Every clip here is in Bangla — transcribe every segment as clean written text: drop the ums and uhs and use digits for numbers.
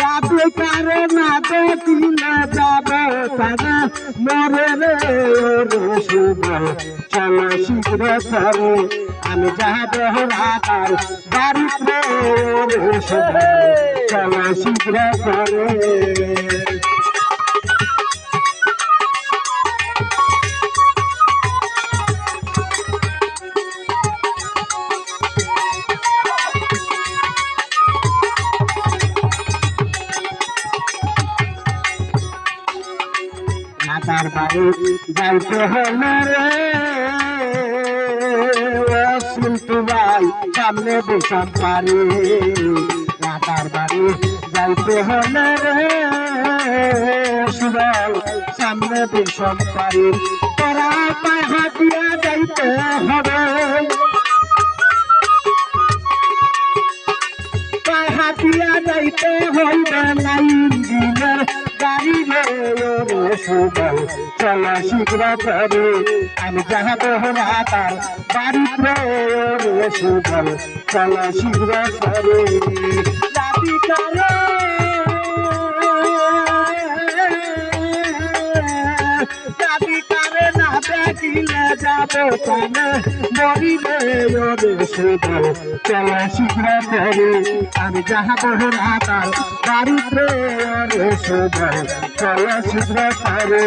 রাধিকারে না দেখিলে যাবে তারা মরে রে শুভ চলো শীঘ্র করে আমি যাবো রাতার বাড়িতে শুভ চলো শীঘ্র করে রাতার বাড়ি যাইতে হলে রে শুনতে ভাই সামনে বসাম পারি রাতার বাড়ি যাইতে হলে রে সুবল সামনে বসাম পারি তোরা পায়ে হাতিয়া যাইতে হবে পায়ে হাতিয়া যাইতে হইবে না ইঞ্জিনের গাড়ি রে শুবল চলো শীঘ্র করে আমি যাবো রাতার বাড়িতে শুবল চলো শীঘ্র করে রাধিকারে না দেখিলে যাবো কানে মরিলে শুবল চলো শীঘ্র করে আমি যাবো রাতার বাড়িতে শুবল চলো শীঘ্র করে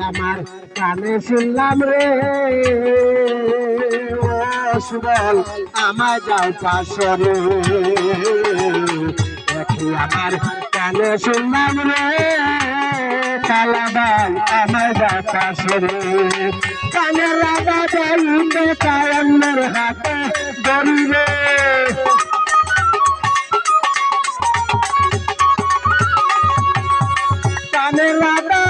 আমার কানে শুনলাম রে ও সুবল আমায় যাও পাশরে আমার কানে শুনলাম রে কালাবাল আমায় যাও পাশরে কানে লাগা যাইতে কায়নের হাতে দড়ি রে কানে লাগা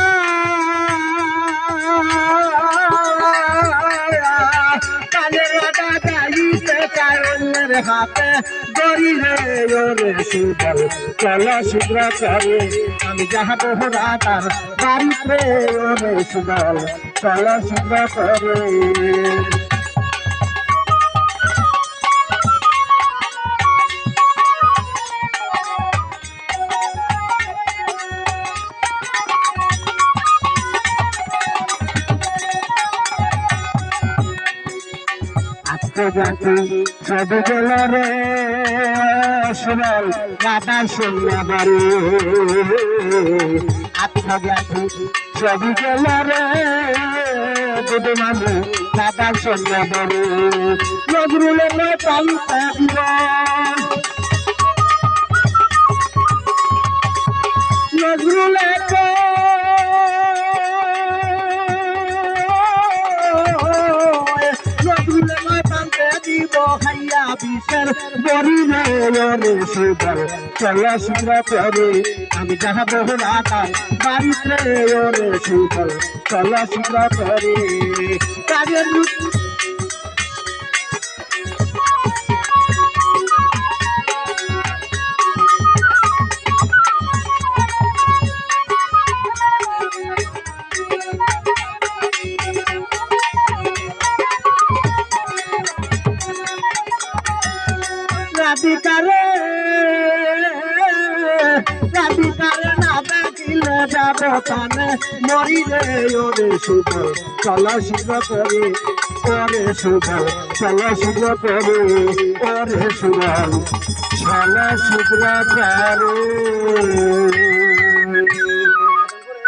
হাতে দড়ি রে শুবল চলো শীঘ্র করে আমি যাবো রাতার বাড়িতে শুবল চলো শীঘ্র করে সব গেল রে শুবল রাতার শুনলে বাড়ি আত্মজ্ঞাতি সব গেল রে দুটো মানুষ রাতার শুনলে বাড়ি নজরুলের পাল্টা দিব নজরুলের হাইয়া বিষের বড়ি রে শুবল চলো শীঘ্র করে আমি যাবো রাতার বাড়িতে শুবল চলো শীঘ্র করে কাজের রাধিকারে না দেখিলে যাবো কানে মরিলে শুবল চলো শীঘ্র করে শুবল চলো শীঘ্র করে শুবল চলো শীঘ্র করে